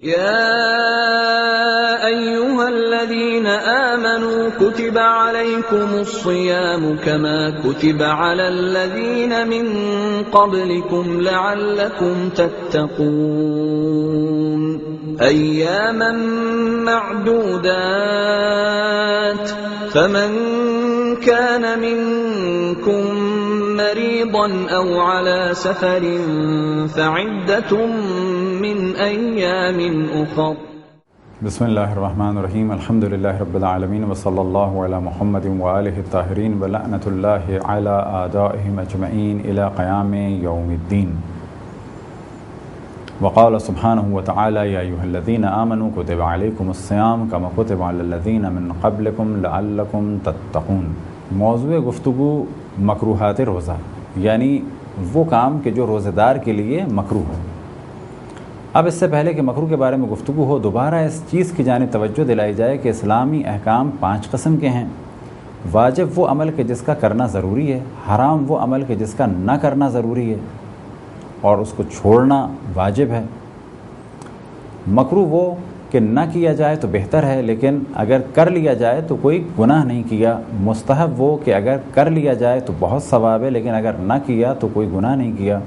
يا أيها الذين آمنوا كتب عليكم الصيام كما كتب على الذين من قبلكم لعلكم تتقون أياما معدودات فمن كان منكم مريضا أو على سفر فعدة من أيام أخر. بسم اللہ الرحمن الرحیم. الحمد للہ رب العالمین وصلی اللہ علی محمد وآلہ الطاہرین ولعنۃ اللہ علی اعدائہم اجمعین الی قیام یوم الدین. وقال سبحانہ وتعالی یا ایھا الذین آمنوا کتب علیکم الصیام کما کتب علی الذین من قبلکم لعلکم تتقون. موضوع گفتگو مکروہات روزہ، یعنی وہ کام کہ جو روزہ دار کے لیے مکروہ ہو. اب اس سے پہلے کہ مکروہ کے بارے میں گفتگو ہو، دوبارہ اس چیز کی جانب توجہ دلائی جائے کہ اسلامی احکام 5 قسم کے ہیں. واجب وہ عمل کہ جس کا کرنا ضروری ہے، حرام وہ عمل کہ جس کا نہ کرنا ضروری ہے اور اس کو چھوڑنا واجب ہے. مکروہ وہ کہ نہ کیا جائے تو بہتر ہے لیکن اگر کر لیا جائے تو کوئی گناہ نہیں کیا. مستحب وہ کہ اگر کر لیا جائے تو بہت ثواب ہے لیکن اگر نہ کیا تو کوئی گناہ نہیں کیا.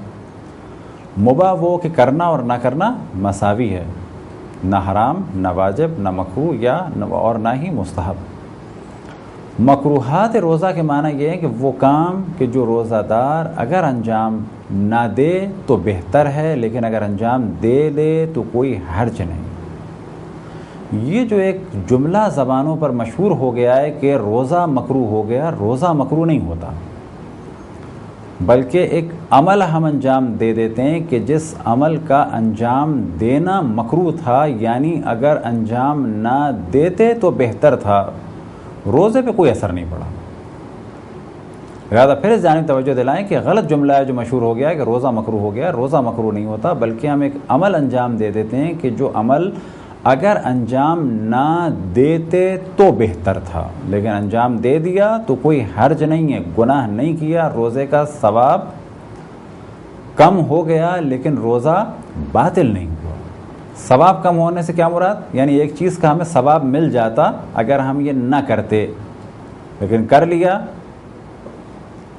مباح وہ کہ کرنا اور نہ کرنا مساوی ہے، نہ حرام نہ واجب نہ مکروہ یا اور نہ ہی مستحب. مکروہات روزہ کے معنی یہ ہے کہ وہ کام کہ جو روزہ دار اگر انجام نہ دے تو بہتر ہے لیکن اگر انجام دے دے تو کوئی حرج نہیں. یہ جو ایک جملہ زبانوں پر مشہور ہو گیا ہے کہ روزہ مکروہ ہو گیا، روزہ مکروہ نہیں ہوتا، بلکہ ایک عمل ہم انجام دے دیتے ہیں کہ جس عمل کا انجام دینا مکروہ تھا، یعنی اگر انجام نہ دیتے تو بہتر تھا. روزے پہ کوئی اثر نہیں پڑا. لہٰذا پھر اس جانب توجہ دلائیں کہ غلط جملہ ہے جو مشہور ہو گیا ہے کہ روزہ مکروہ ہو گیا. روزہ مکروہ نہیں ہوتا بلکہ ہم ایک عمل انجام دے دیتے ہیں کہ جو عمل اگر انجام نہ دیتے تو بہتر تھا لیکن انجام دے دیا تو کوئی حرج نہیں ہے، گناہ نہیں کیا. روزے کا ثواب کم ہو گیا لیکن روزہ باطل نہیں ہوا. ثواب کم ہونے سے کیا مراد؟ یعنی ایک چیز کا ہمیں ثواب مل جاتا اگر ہم یہ نہ کرتے، لیکن کر لیا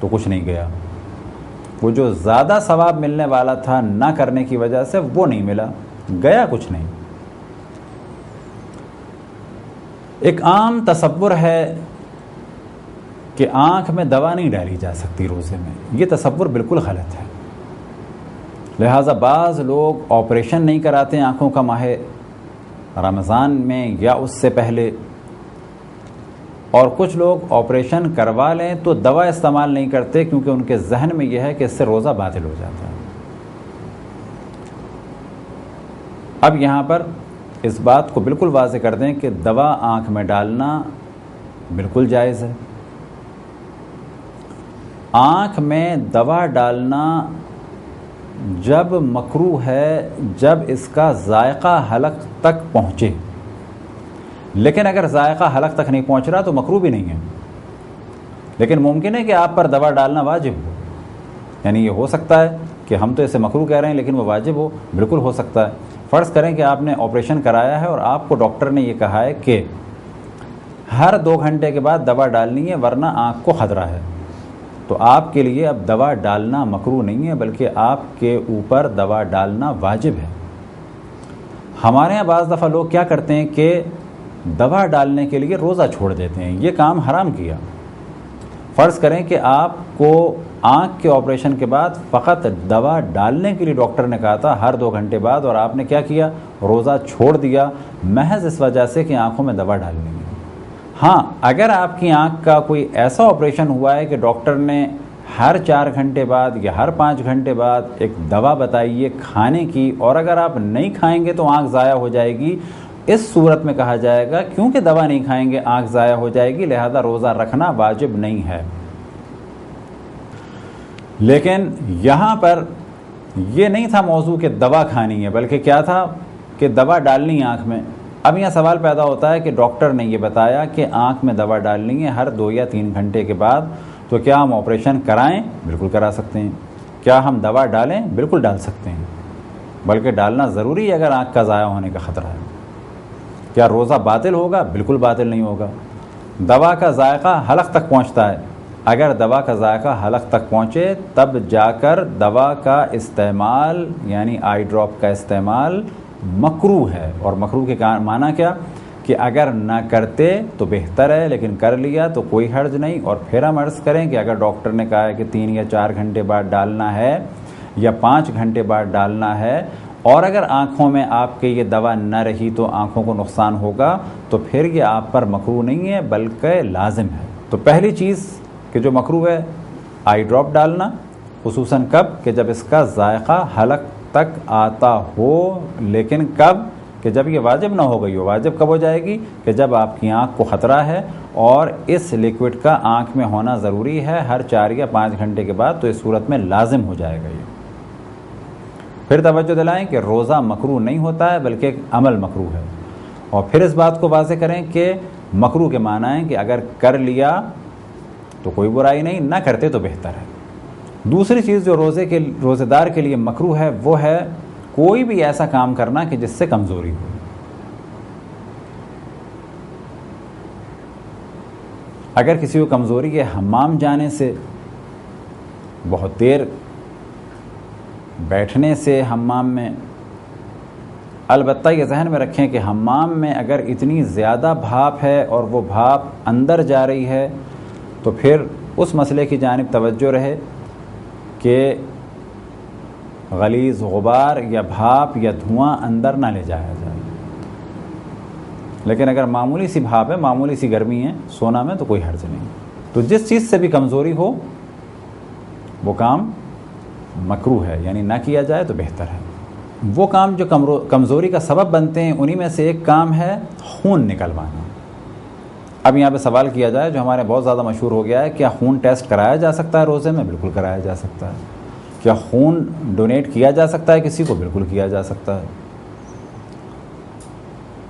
تو کچھ نہیں گیا. وہ جو زیادہ ثواب ملنے والا تھا نہ کرنے کی وجہ سے وہ نہیں ملا، گیا کچھ نہیں. ایک عام تصور ہے کہ آنکھ میں دوا نہیں ڈالی جا سکتی روزے میں. یہ تصور بالکل غلط ہے. لہٰذا بعض لوگ آپریشن نہیں کراتے آنکھوں کا ماہ رمضان میں یا اس سے پہلے، اور کچھ لوگ آپریشن کروا لیں تو دوا استعمال نہیں کرتے کیونکہ ان کے ذہن میں یہ ہے کہ اس سے روزہ باطل ہو جاتا ہے. اب یہاں پر اس بات کو بالکل واضح کر دیں کہ دوا آنکھ میں ڈالنا بالکل جائز ہے. آنکھ میں دوا ڈالنا جب مکروہ ہے جب اس کا ذائقہ حلق تک پہنچے، لیکن اگر ذائقہ حلق تک نہیں پہنچ رہا تو مکروہ بھی نہیں ہے. لیکن ممکن ہے کہ آپ پر دوا ڈالنا واجب ہو، یعنی یہ ہو سکتا ہے کہ ہم تو اسے مکروہ کہہ رہے ہیں لیکن وہ واجب ہو، بالکل ہو سکتا ہے. فرض کریں کہ آپ نے آپریشن کرایا ہے اور آپ کو ڈاکٹر نے یہ کہا ہے کہ ہر 2 گھنٹے کے بعد دوا ڈالنی ہے ورنہ آنکھ کو خطرہ ہے، تو آپ کے لیے اب دوا ڈالنا مکروہ نہیں ہے بلکہ آپ کے اوپر دوا ڈالنا واجب ہے. ہمارے ہاں بعض دفعہ لوگ کیا کرتے ہیں کہ دوا ڈالنے کے لیے روزہ چھوڑ دیتے ہیں. یہ کام حرام کیا. فرض کریں کہ آپ کو آنکھ کے آپریشن کے بعد فقط دوا ڈالنے کے لیے ڈاکٹر نے کہا تھا ہر 2 گھنٹے بعد، اور آپ نے کیا کیا؟ روزہ چھوڑ دیا محض اس وجہ سے کہ آنکھوں میں دوا ڈالنی ہے. ہاں، اگر آپ کی آنکھ کا کوئی ایسا آپریشن ہوا ہے کہ ڈاکٹر نے ہر 4 گھنٹے بعد یا ہر 5 گھنٹے بعد ایک دوا بتائی ہے کھانے کی، اور اگر آپ نہیں کھائیں گے تو آنکھ ضائع ہو جائے گی، اس صورت میں کہا جائے گا کیونکہ دوا نہیں کھائیں گے آنکھ ضائع ہو جائے گی لہذا روزہ رکھنا واجب نہیں ہے. لیکن یہاں پر یہ نہیں تھا موضوع کہ دوا کھانی ہے بلکہ کیا تھا کہ دوا ڈالنی ہے آنکھ میں. اب یہاں سوال پیدا ہوتا ہے کہ ڈاکٹر نے یہ بتایا کہ آنکھ میں دوا ڈالنی ہے ہر 2 یا 3 گھنٹے کے بعد، تو کیا ہم آپریشن کرائیں؟ بالکل کرا سکتے ہیں. کیا ہم دوا ڈالیں؟ بالکل ڈال سکتے ہیں. بلکہ ڈالنا ضروری ہے اگر آنکھ کا ضائع ہونے کا خطرہ ہے۔ کیا روزہ باطل ہوگا؟ بالکل باطل نہیں ہوگا۔ دوا کا ذائقہ حلق تک پہنچتا ہے، اگر دوا کا ذائقہ حلق تک پہنچے تب جا کر دوا کا استعمال یعنی آئی ڈراپ کا استعمال مکروہ ہے۔ اور مکروہ کے معنی کیا کہ اگر نہ کرتے تو بہتر ہے، لیکن کر لیا تو کوئی حرج نہیں۔ اور پھر ہم عرض کریں کہ اگر ڈاکٹر نے کہا ہے کہ 3 یا 4 گھنٹے بعد ڈالنا ہے یا 5 گھنٹے بعد ڈالنا ہے، اور اگر آنکھوں میں آپ کے یہ دوا نہ رہی تو آنکھوں کو نقصان ہوگا، تو پھر یہ آپ پر مکروہ نہیں ہے بلکہ لازم ہے۔ تو پہلی چیز کہ جو مکروہ ہے آئی ڈراپ ڈالنا، خصوصاً کب کہ جب اس کا ذائقہ حلق تک آتا ہو، لیکن کب کہ جب یہ واجب نہ ہو گئی ہو۔ واجب کب ہو جائے گی کہ جب آپ کی آنکھ کو خطرہ ہے اور اس لیکوڈ کا آنکھ میں ہونا ضروری ہے ہر 4 یا 5 گھنٹے کے بعد، تو اس صورت میں لازم ہو جائے گا یہ۔ پھر توجہ دلائیں کہ روزہ مکروہ نہیں ہوتا ہے بلکہ ایک عمل مکروہ ہے، اور پھر اس بات کو واضح کریں کہ مکروہ کے معنی ہے کہ اگر کر لیا تو کوئی برائی نہیں، نہ کرتے تو بہتر ہے۔ دوسری چیز جو روزے دار کے لیے مکروہ ہے وہ ہے کوئی بھی ایسا کام کرنا کہ جس سے کمزوری ہو۔ اگر کسی کو کمزوری ہے حمام جانے سے، بہت دیر بیٹھنے سے حمام میں، البتہ یہ ذہن میں رکھیں کہ حمام میں اگر اتنی زیادہ بھاپ ہے اور وہ بھاپ اندر جا رہی ہے تو پھر اس مسئلے کی جانب توجہ رہے کہ غلیظ غبار یا بھاپ یا دھواں اندر نہ لے جایا جائے۔ لیکن اگر معمولی سی بھاپ ہے، معمولی سی گرمی ہے سونا میں، تو کوئی حرج نہیں۔ تو جس چیز سے بھی کمزوری ہو وہ کام مکروہ ہے، یعنی نہ کیا جائے تو بہتر ہے۔ وہ کام جو کمزوری کا سبب بنتے ہیں انہی میں سے ایک کام ہے خون نکلوانا۔ اب یہاں پہ سوال کیا جائے جو ہمارے بہت زیادہ مشہور ہو گیا ہے، کیا خون ٹیسٹ کرایا جا سکتا ہے روزے میں؟ بالکل کرایا جا سکتا ہے۔ کیا خون ڈونیٹ کیا جا سکتا ہے کسی کو؟ بالکل کیا جا سکتا ہے۔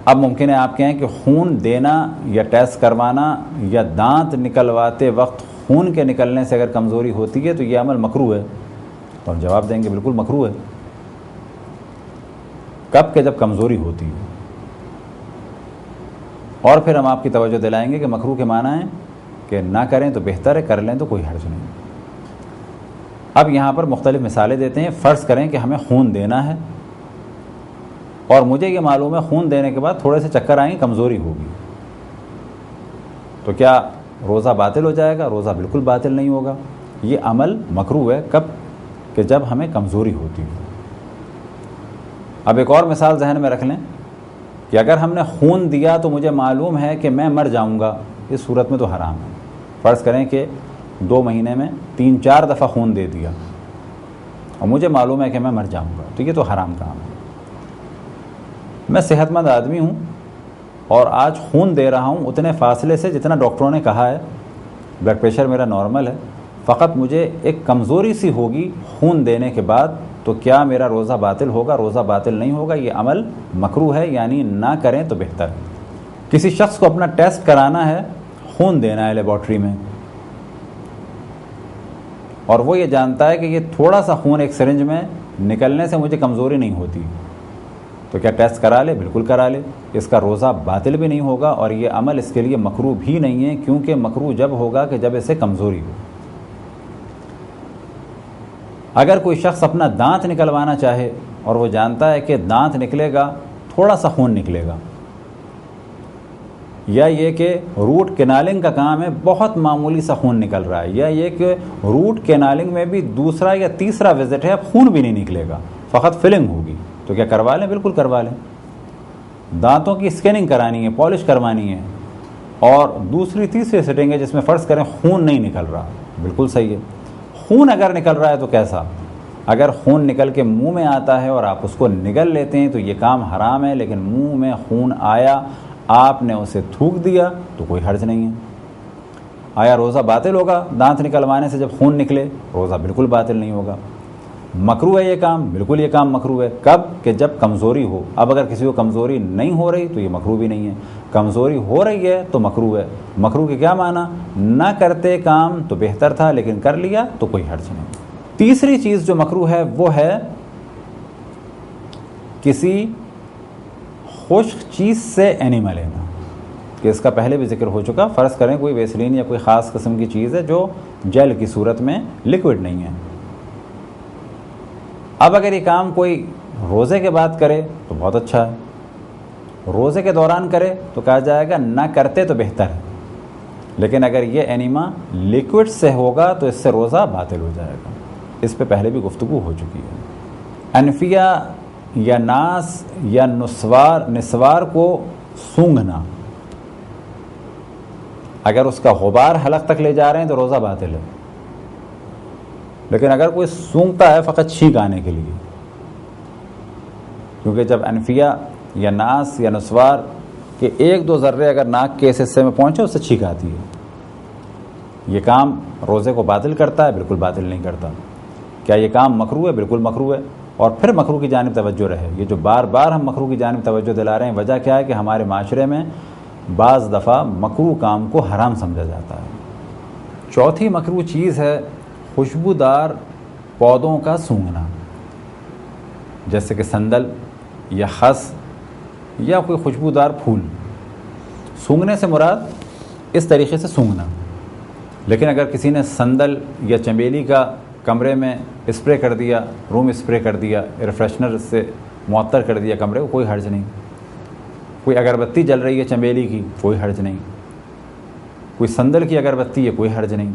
اب ممکن ہے آپ کہیں کہ خون دینا یا ٹیسٹ کروانا یا دانت نکلواتے وقت خون کے نکلنے سے اگر کمزوری ہوتی ہے تو یہ عمل مکروہ ہے، تو ہم جواب دیں گے بالکل مکروہ ہے۔ کب کہ جب کمزوری ہوتی ہے۔ اور پھر ہم آپ کی توجہ دلائیں گے کہ مکروہ کے معنی ہے کہ نہ کریں تو بہتر ہے، کر لیں تو کوئی حرج نہیں۔ اب یہاں پر مختلف مثالیں دیتے ہیں۔ فرض کریں کہ ہمیں خون دینا ہے اور مجھے یہ معلوم ہے خون دینے کے بعد تھوڑے سے چکر آئیں گے، کمزوری ہوگی، تو کیا روزہ باطل ہو جائے گا؟ روزہ بالکل باطل نہیں ہوگا۔ یہ عمل مکروہ ہے کب کہ جب ہمیں کمزوری ہوتی ہو۔ اب ایک اور مثال ذہن میں رکھ لیں کہ اگر ہم نے خون دیا تو مجھے معلوم ہے کہ میں مر جاؤں گا، اس صورت میں تو حرام ہے۔ فرض کریں کہ 2 مہینے میں 3-4 دفعہ خون دے دیا اور مجھے معلوم ہے کہ میں مر جاؤں گا، تو یہ تو حرام کام ہے۔ میں صحت مند آدمی ہوں اور آج خون دے رہا ہوں اتنے فاصلے سے جتنا ڈاکٹروں نے کہا ہے، بلڈ پریشر میرا نارمل ہے، فقط مجھے ایک کمزوری سی ہوگی خون دینے کے بعد، تو کیا میرا روزہ باطل ہوگا؟ روزہ باطل نہیں ہوگا، یہ عمل مکروہ ہے، یعنی نہ کریں تو بہتر ہے۔ کسی شخص کو اپنا ٹیسٹ کرانا ہے، خون دینا ہے لیبارٹری میں، اور وہ یہ جانتا ہے کہ یہ تھوڑا سا خون ایک سرنج میں نکلنے سے مجھے کمزوری نہیں ہوتی، تو کیا ٹیسٹ کرا لے؟ بالکل کرا لے۔ اس کا روزہ باطل بھی نہیں ہوگا اور یہ عمل اس کے لیے مکروہ بھی نہیں ہے، کیونکہ مکروہ جب ہوگا کہ جب اسے کمزوری ہو۔ اگر کوئی شخص اپنا دانت نکلوانا چاہے اور وہ جانتا ہے کہ دانت نکلے گا تھوڑا سا خون نکلے گا، یا یہ کہ روٹ کینالنگ کا کام ہے بہت معمولی سا خون نکل رہا ہے، یا یہ کہ روٹ کینالنگ میں بھی دوسرا یا تیسرا وزٹ ہے، اب خون بھی نہیں نکلے گا، فقط فلنگ ہوگی، تو کیا کروا لیں؟ بالکل کروا لیں۔ دانتوں کی اسکیننگ کرانی ہے، پالش کروانی ہے، اور دوسری تیسری سیٹنگ ہے جس میں فرض کریں خون نہیں نکل رہا، بالکل صحیح ہے۔ خون اگر نکل رہا ہے تو کیسا؟ اگر خون نکل کے منہ میں آتا ہے اور آپ اس کو نگل لیتے ہیں تو یہ کام حرام ہے، لیکن منہ میں خون آیا، آپ نے اسے تھوک دیا تو کوئی حرج نہیں ہے۔ آیا روزہ باطل ہوگا دانت نکلوانے سے جب خون نکلے؟ روزہ بالکل باطل نہیں ہوگا۔ مکروہ ہے یہ کام؟ بالکل یہ کام مکروہ ہے۔ کب کہ جب کمزوری ہو۔ اب اگر کسی کو کمزوری نہیں ہو رہی تو یہ مکروہ بھی نہیں ہے، کمزوری ہو رہی ہے تو مکروہ ہے۔ مکروہ کے کیا معنی؟ نہ کرتے کام تو بہتر تھا، لیکن کر لیا تو کوئی حرج نہیں۔ تیسری چیز جو مکروہ ہے وہ ہے کسی خشک چیز سے اینیما لینا، کہ اس کا پہلے بھی ذکر ہو چکا. فرض کریں کوئی ویسلین یا کوئی خاص قسم کی چیز ہے جو جیل کی صورت میں لکوڈ نہیں ہے. اب اگر یہ کام کوئی روزے کے بعد کرے تو بہت اچھا ہے، روزے کے دوران کرے تو کہا جائے گا نہ کرتے تو بہتر ہے. لیکن اگر یہ اینیما لیکوڈ سے ہوگا تو اس سے روزہ باطل ہو جائے گا. اس پہ پہلے بھی گفتگو ہو چکی ہے. انفیہ یا ناس یا نسوار کو سونگھنا، اگر اس کا غبار حلق تک لے جا رہے ہیں تو روزہ باطل ہے. لیکن اگر کوئی سونگتا ہے فقط چھینک آنے کے لیے، کیونکہ جب انفیہ یا ناس یا نسوار کے 1-2 ذرے اگر ناک کے اس حصے میں پہنچے اس سے چھینک آتی ہے، یہ کام روزے کو باطل کرتا ہے؟ بالکل باطل نہیں کرتا. کیا یہ کام مکروہ ہے؟ بالکل مکروہ ہے. اور پھر مکروہ کی جانب توجہ رہے. یہ جو بار بار ہم مکروہ کی جانب توجہ دلا رہے ہیں، وجہ کیا ہے کہ ہمارے معاشرے میں بعض دفعہ مکروہ کام کو حرام سمجھا جاتا ہے. چوتھی مکروہ چیز ہے خوشبودار پودوں کا سونگھنا، جیسے کہ سندل یا خس یا کوئی خوشبودار پھول. سونگھنے سے مراد اس طریقے سے سونگھنا. لیکن اگر کسی نے سندل یا چمیلی کا کمرے میں اسپرے کر دیا، روم اسپرے کر دیا، ایئر فریشنر سے معطر کر دیا کمرے کو، کوئی حرج نہیں. کوئی اگربتی جل رہی ہے چمیلی کی، کوئی حرج نہیں. کوئی سندل کی اگربتی ہے، کوئی حرج نہیں.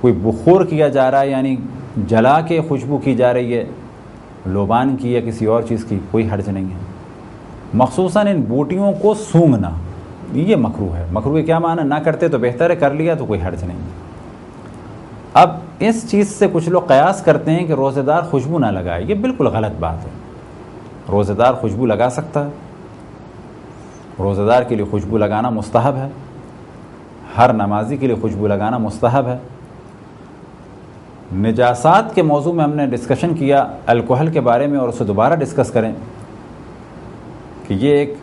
کوئی بخور کیا جا رہا ہے یعنی جلا کے خوشبو کی جا رہی ہے، لوبان کی یا کسی اور چیز کی، کوئی حرج نہیں ہے. مخصوصاً ان بوٹیوں کو سونگھنا یہ مکروہ ہے. مکروہ کیا معنی؟ نہ کرتے تو بہتر ہے، کر لیا تو کوئی حرج نہیں. اب اس چیز سے کچھ لوگ قیاس کرتے ہیں کہ روزہ دار خوشبو نہ لگائے. یہ بالکل غلط بات ہے. روزہ دار خوشبو لگا سکتا ہے. روزہ دار کے لیے خوشبو لگانا مستحب ہے. ہر نمازی کے لیے خوشبو لگانا مستحب ہے. نجاسات کے موضوع میں ہم نے ڈسکشن کیا الکحل کے بارے میں، اور اسے دوبارہ ڈسکس کریں کہ یہ ایک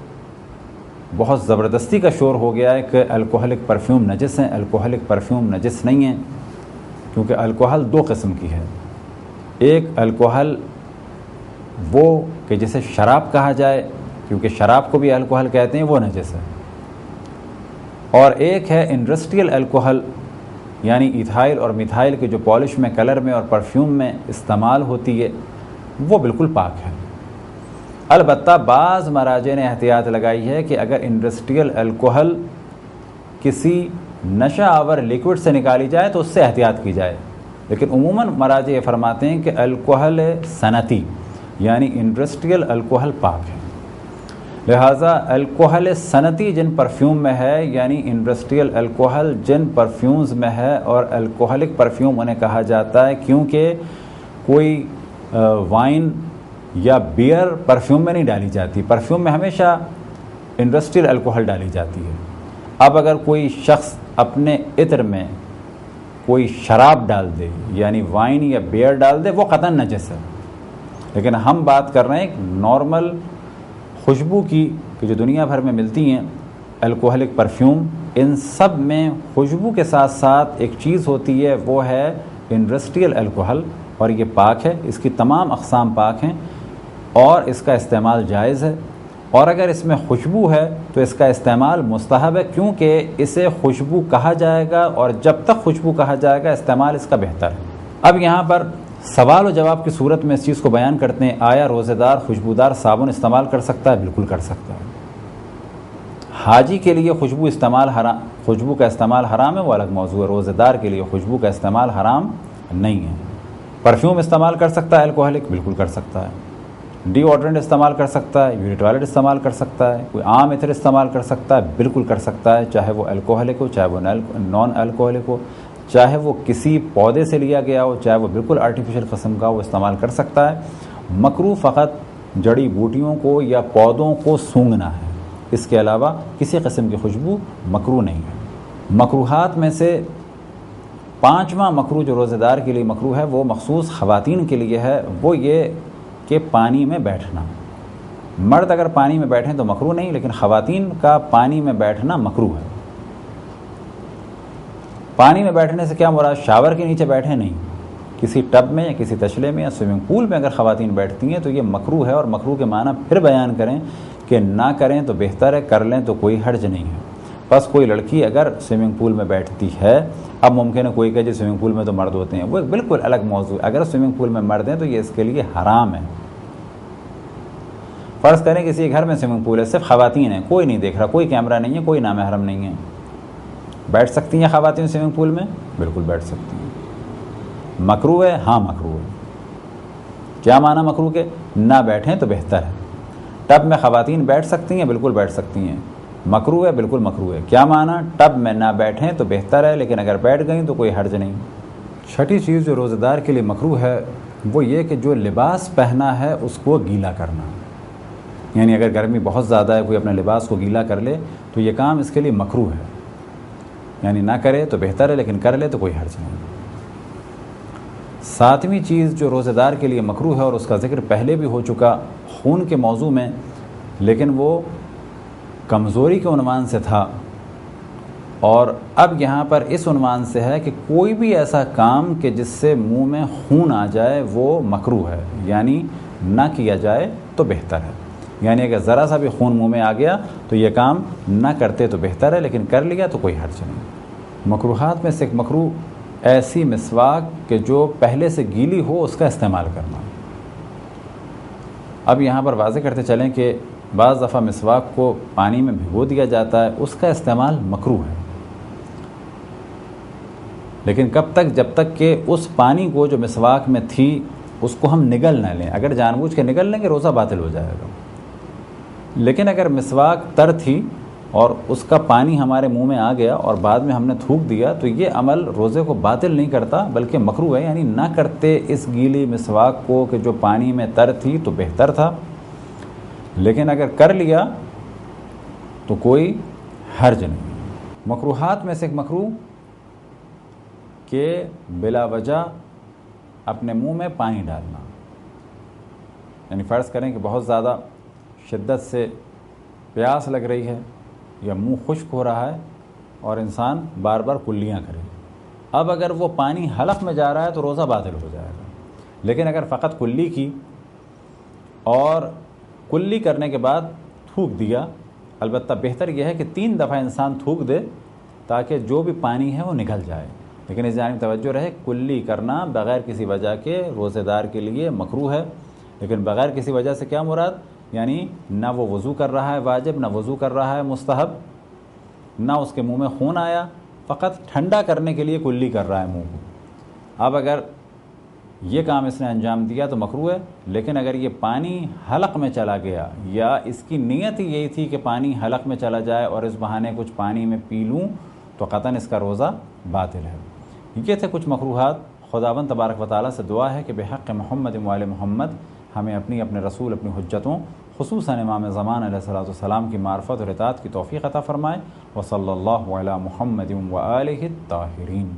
بہت زبردستی کا شور ہو گیا ہے کہ الکحلک پرفیوم نجس ہیں. الکحلک پرفیوم نجس نہیں ہیں، کیونکہ الکحل 2 قسم کی ہے. ایک الکحل وہ کہ جسے شراب کہا جائے، کیونکہ شراب کو بھی الکحل کہتے ہیں، وہ نجس ہے. اور ایک ہے انڈسٹریل الکحل، یعنی ایتھائل اور میتھائل کے جو پالش میں، کلر میں اور پرفیوم میں استعمال ہوتی ہے، وہ بالکل پاک ہے. البتہ بعض مراجع نے احتیاط لگائی ہے کہ اگر انڈسٹریل الکحل کسی نشہ آور لیکوڈ سے نکالی جائے تو اس سے احتیاط کی جائے. لیکن عموماً مراجع یہ فرماتے ہیں کہ الکحل صنعتی یعنی انڈسٹریل الکحل پاک ہے. لہٰذا الکحل صنعتی جن پرفیوم میں ہے، یعنی انڈسٹریل الکحل جن پرفیومز میں ہے، اور الکحلک پرفیوم انہیں کہا جاتا ہے کیونکہ کوئی وائن یا بیئر پرفیوم میں نہیں ڈالی جاتی. پرفیوم میں ہمیشہ انڈسٹریل الکحل ڈالی جاتی ہے. اب اگر کوئی شخص اپنے عطر میں کوئی شراب ڈال دے، یعنی وائن یا بیئر ڈال دے، وہ قطعاً نجس ہے. لیکن ہم بات کر رہے ہیں ایک نارمل خوشبو کی کہ جو دنیا بھر میں ملتی ہیں الکحلک پرفیوم. ان سب میں خوشبو کے ساتھ ساتھ ایک چیز ہوتی ہے، وہ ہے انڈسٹریل الکحل، اور یہ پاک ہے. اس کی تمام اقسام پاک ہیں اور اس کا استعمال جائز ہے. اور اگر اس میں خوشبو ہے تو اس کا استعمال مستحب ہے، کیونکہ اسے خوشبو کہا جائے گا، اور جب تک خوشبو کہا جائے گا استعمال اس کا بہتر ہے. اب یہاں پر سوال و جواب کی صورت میں اس چیز کو بیان کرتے ہیں، آیا روزہ دار خوشبودار صابن استعمال کر سکتا ہے؟ بالکل کر سکتا ہے. حاجی کے لیے خوشبو کا استعمال حرام ہے، وہ الگ موضوع ہے. روزہ دار کے لیے خوشبو کا استعمال حرام نہیں ہے. پرفیوم استعمال کر سکتا ہے الکحلک؟ بالکل کر سکتا ہے. ڈی آڈرنٹ استعمال کر سکتا ہے، یونی ٹوائلٹ استعمال کر سکتا ہے، کوئی عام عطر استعمال کر سکتا ہے؟ بالکل کر سکتا ہے، چاہے وہ الکحلک ہو، چاہے وہ نان الکحلک ہو، چاہے وہ کسی پودے سے لیا گیا ہو، چاہے وہ بالکل آرٹیفیشل قسم کا وہ استعمال کر سکتا ہے. مکروہ فقط جڑی بوٹیوں کو یا پودوں کو سونگھنا ہے. اس کے علاوہ کسی قسم کی خوشبو مکروہ نہیں ہے. مکروہات میں سے 5واں مکروہ جو روزہ دار کے لیے مکروہ ہے وہ مخصوص خواتین کے لیے ہے. وہ یہ کہ پانی میں بیٹھنا. مرد اگر پانی میں بیٹھیں تو مکروہ نہیں، لیکن خواتین کا پانی میں بیٹھنا مکروہ ہے. پانی میں بیٹھنے سے کیا مراد؟ شاور کے نیچے بیٹھے نہیں، کسی ٹب میں یا کسی تشلے میں یا سوئمنگ پول میں اگر خواتین بیٹھتی ہیں تو یہ مکروہ ہے، اور مکروہ کے معنی پھر بیان کریں کہ نہ کریں تو بہتر ہے، کر لیں تو کوئی حرج نہیں ہے۔ بس کوئی لڑکی اگر سوئمنگ پول میں بیٹھتی ہے، اب ممکن ہے کوئی کہے جی سوئمنگ پول میں تو مرد ہوتے ہیں، وہ ایک بالکل الگ موضوع ہے۔ اگر سوئمنگ پول میں مرد ہیں تو یہ اس کے لیے حرام ہے۔ فرض کریں کسی گھر میں سوئمنگ پول ہے، صرف خواتین ہیں، کوئی نہیں دیکھ رہا، کوئی کیمرہ نہیں ہے، کوئی نامحرم نہیں ہے، بیٹھ سکتی ہیں خواتین سوئمنگ پول میں؟ بالکل بیٹھ سکتی ہیں۔ مکروہ ہے؟ ہاں مکروہ ہے۔ کیا معنی مکروہ کے؟ نہ بیٹھیں تو بہتر ہے۔ ٹب میں خواتین بیٹھ سکتی ہیں؟ بالکل بیٹھ سکتی ہیں۔ مکروہ ہے؟ بالکل مکروہ ہے۔ کیا معنی؟ ٹب میں نہ بیٹھیں تو بہتر ہے، لیکن اگر بیٹھ گئیں تو کوئی حرج نہیں۔ چھٹی چیز جو روزہ دار کے لیے مکروہ ہے وہ یہ کہ جو لباس پہنا ہے اس کو گیلا کرنا، یعنی اگر گرمی بہت زیادہ ہے کوئی اپنے لباس کو گیلا کر لے تو یہ کام اس کے لیے مکروہ ہے، یعنی نہ کرے تو بہتر ہے، لیکن کر لے تو کوئی حرج نہیں۔ ساتویں چیز جو روزہ دار کے لیے مکروہ ہے، اور اس کا ذکر پہلے بھی ہو چکا خون کے موضوع میں، لیکن وہ کمزوری کے عنوان سے تھا، اور اب یہاں پر اس عنوان سے ہے کہ کوئی بھی ایسا کام کہ جس سے منہ میں خون آ جائے وہ مکروہ ہے، یعنی نہ کیا جائے تو بہتر ہے۔ یعنی اگر ذرا سا بھی خون منہ میں آ گیا تو یہ کام نہ کرتے تو بہتر ہے، لیکن کر لیا تو کوئی حرج نہیں۔ مکروہات میں سے ایک مکروہ ایسی مسواک کہ جو پہلے سے گیلی ہو اس کا استعمال کرنا۔ اب یہاں پر واضح کرتے چلیں کہ بعض دفعہ مسواک کو پانی میں بھگو دیا جاتا ہے، اس کا استعمال مکروہ ہے، لیکن کب تک؟ جب تک کہ اس پانی کو جو مسواک میں تھی اس کو ہم نگل نہ لیں۔ اگر جان بوجھ کے نگل لیں گے روزہ باطل ہو جائے گا، لیکن اگر مسواک تر تھی اور اس کا پانی ہمارے منہ میں آ گیا اور بعد میں ہم نے تھوک دیا تو یہ عمل روزے کو باطل نہیں کرتا بلکہ مکروہ ہے، یعنی نہ کرتے اس گیلی مسواک کو کہ جو پانی میں تر تھی تو بہتر تھا، لیکن اگر کر لیا تو کوئی حرج نہیں۔ مکروہات میں سے ایک مکروہ کہ بلا وجہ اپنے منہ میں پانی ڈالنا، یعنی فرض کریں کہ بہت زیادہ شدت سے پیاس لگ رہی ہے یا منہ خشک ہو رہا ہے اور انسان بار بار کلیاں کرے، اب اگر وہ پانی حلق میں جا رہا ہے تو روزہ باطل ہو جائے گا، لیکن اگر فقط کلی کی اور کلی کرنے کے بعد تھوک دیا، البتہ بہتر یہ ہے کہ 3 دفعہ انسان تھوک دے تاکہ جو بھی پانی ہے وہ نکل جائے، لیکن اس جانب توجہ رہے کلی کرنا بغیر کسی وجہ کے روزے دار کے لیے مکروہ ہے۔ لیکن بغیر کسی وجہ سے کیا مراد؟ یعنی نہ وہ وضو کر رہا ہے واجب، نہ وضو کر رہا ہے مستحب، نہ اس کے منہ میں خون آیا، فقط ٹھنڈا کرنے کے لیے کلی کر رہا ہے منہ کو۔ اب اگر یہ کام اس نے انجام دیا تو مکروہ ہے، لیکن اگر یہ پانی حلق میں چلا گیا یا اس کی نیت ہی یہی تھی کہ پانی حلق میں چلا جائے اور اس بہانے کچھ پانی میں پی لوں تو قطعاً اس کا روزہ باطل ہے۔ یہ تھے کچھ مکروہات۔ خداوند تبارک و تعالیٰ سے دعا ہے کہ بحق محمد و آل محمد ہمیں اپنے رسول اپنی حجتوں خصوصاً امام زمان علیہ السلام کی معرفت اور اطاعت کی توفیق عطا فرمائے۔ وصلی اللہ علی محمد و آلہ الطاہرین۔